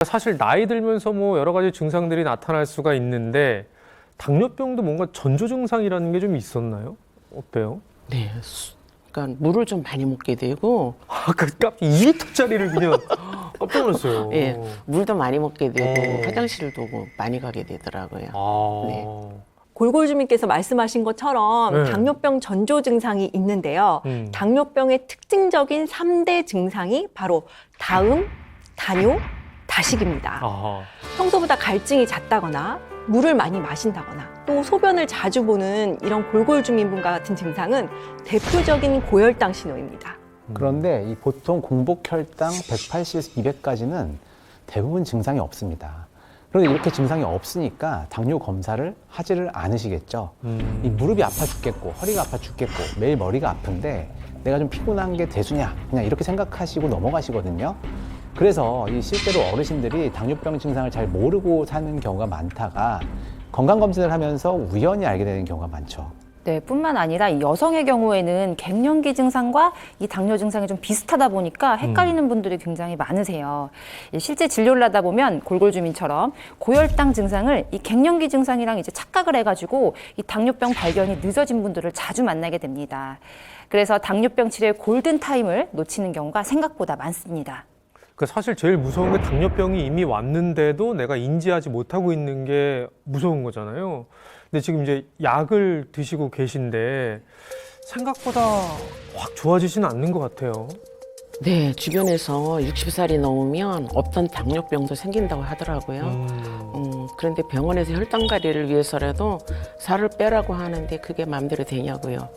사실 나이 들면서 뭐 여러 가지 증상들이 나타날 수가 있는데 당뇨병도 뭔가 전조 증상이라는 게 좀 있었나요? 어때요? 네. 그러니까 물을 좀 많이 먹게 되고, 아까 2리터짜리를 그냥 깜짝 놀랐어요. 예, 물도 많이 먹게 되고, 어. 화장실도 많이 가게 되더라고요. 아. 네. 골골주민께서 말씀하신 것처럼 네. 당뇨병 전조 증상이 있는데요. 당뇨병의 특징적인 3대 증상이 바로 다음, 다뇨, 다식입니다. 아하. 평소보다 갈증이 잦다거나 물을 많이 마신다거나 또 소변을 자주 보는 이런 골골주민분과 같은 증상은 대표적인 고혈당 신호입니다. 그런데 이 보통 공복 혈당 180에서 200까지는 대부분 증상이 없습니다. 그런데 이렇게 증상이 없으니까 당뇨 검사를 하지를 않으시겠죠. 이 무릎이 아파 죽겠고 허리가 아파 죽겠고 매일 머리가 아픈데 내가 좀 피곤한 게 대수냐 그냥 이렇게 생각하시고 넘어가시거든요. 그래서 이 실제로 어르신들이 당뇨병 증상을 잘 모르고 사는 경우가 많다가 건강검진을 하면서 우연히 알게 되는 경우가 많죠. 네, 뿐만 아니라 이 여성의 경우에는 갱년기 증상과 이 당뇨 증상이 좀 비슷하다 보니까 헷갈리는 분들이 굉장히 많으세요. 실제 진료를 하다 보면 골골주민처럼 고혈당 증상을 이 갱년기 증상이랑 이제 착각을 해가지고 이 당뇨병 발견이 늦어진 분들을 자주 만나게 됩니다. 그래서 당뇨병 치료의 골든타임을 놓치는 경우가 생각보다 많습니다. 그 사실 제일 무서운 게 당뇨병이 이미 왔는데도 내가 인지하지 못하고 있는 게 무서운 거잖아요. 근데 지금 이제 약을 드시고 계신데 생각보다 확 좋아지지는 않는 것 같아요. 네, 주변에서 60살이 넘으면 없던 당뇨병도 생긴다고 하더라고요. 그런데 병원에서 혈당 관리를 위해서라도 살을 빼라고 하는데 그게 마음대로 되냐고요.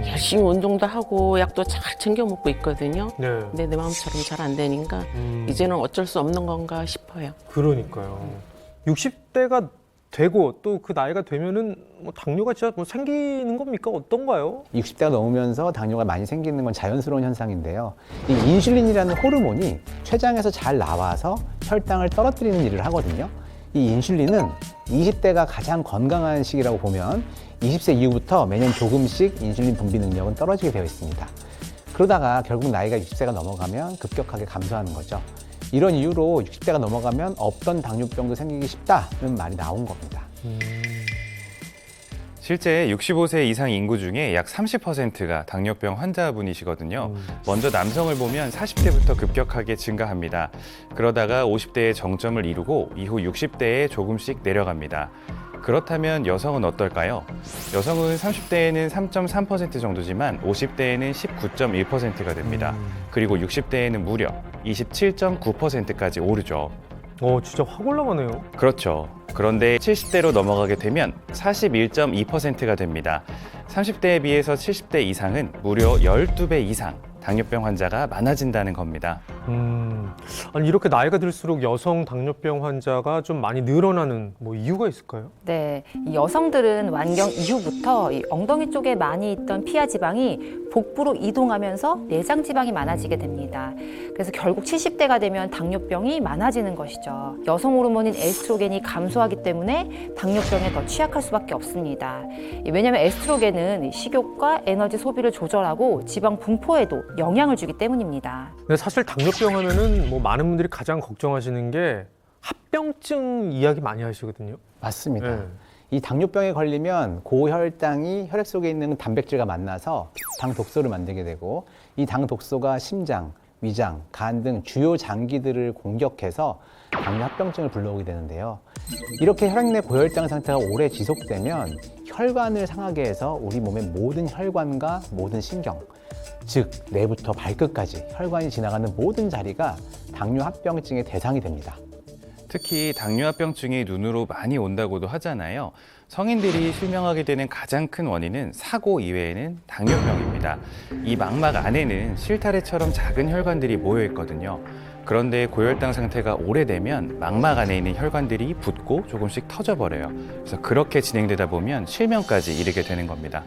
열심히 운동도 하고 약도 잘 챙겨 먹고 있거든요. 네. 근데 내 마음처럼 잘 안 되니까 이제는 어쩔 수 없는 건가 싶어요. 그러니까요. 60대가 되고 또 그 나이가 되면은 뭐 당뇨가 진짜 뭐 생기는 겁니까? 어떤가요? 60대가 넘으면서 당뇨가 많이 생기는 건 자연스러운 현상인데요. 이 인슐린이라는 호르몬이 췌장에서 잘 나와서 혈당을 떨어뜨리는 일을 하거든요. 이 인슐린은 20대가 가장 건강한 시기라고 보면 20세 이후부터 매년 조금씩 인슐린 분비 능력은 떨어지게 되어 있습니다. 그러다가 결국 나이가 60세가 넘어가면 급격하게 감소하는 거죠. 이런 이유로 60대가 넘어가면 없던 당뇨병도 생기기 쉽다는 말이 나온 겁니다. 실제 65세 이상 인구 중에 약 30%가 당뇨병 환자분이시거든요. 먼저 남성을 보면 40대부터 급격하게 증가합니다. 그러다가 50대에 정점을 이루고 이후 60대에 조금씩 내려갑니다. 그렇다면 여성은 어떨까요? 여성은 30대에는 3.3% 정도지만 50대에는 19.1%가 됩니다. 그리고 60대에는 무려 27.9%까지 오르죠. 진짜 확 올라가네요. 그렇죠. 그런데 70대로 넘어가게 되면 41.2%가 됩니다. 30대에 비해서 70대 이상은 무려 12배 이상 당뇨병 환자가 많아진다는 겁니다. 아니 이렇게 나이가 들수록 여성 당뇨병 환자가 좀 많이 늘어나는 뭐 이유가 있을까요? 네, 이 여성들은 완경 이후부터 이 엉덩이 쪽에 많이 있던 피하 지방이 복부로 이동하면서 내장 지방이 많아지게 됩니다. 그래서 결국 70대가 되면 당뇨병이 많아지는 것이죠. 여성 호르몬인 에스트로겐이 감소하기 때문에 당뇨병에 더 취약할 수밖에 없습니다. 왜냐하면 에스트로겐은 식욕과 에너지 소비를 조절하고 지방 분포에도 영향을 주기 때문입니다. 근데 사실 당뇨병 하면은 뭐 많은 분들이 가장 걱정하시는 게 합병증 이야기 많이 하시거든요. 맞습니다. 네. 이 당뇨병에 걸리면 고혈당이 혈액 속에 있는 단백질과 만나서 당 독소를 만들게 되고 이 당 독소가 심장, 위장, 간 등 주요 장기들을 공격해서 당뇨 합병증을 불러오게 되는데요. 이렇게 혈액 내 고혈당 상태가 오래 지속되면 혈관을 상하게 해서 우리 몸의 모든 혈관과 모든 신경, 즉 뇌부터 발끝까지 혈관이 지나가는 모든 자리가 당뇨 합병증의 대상이 됩니다. 특히 당뇨합병증이 눈으로 많이 온다고도 하잖아요. 성인들이 실명하게 되는 가장 큰 원인은 사고 이외에는 당뇨병입니다. 이 망막 안에는 실타래처럼 작은 혈관들이 모여 있거든요. 그런데 고혈당 상태가 오래되면 망막 안에 있는 혈관들이 붓고 조금씩 터져버려요. 그래서 그렇게 진행되다 보면 실명까지 이르게 되는 겁니다.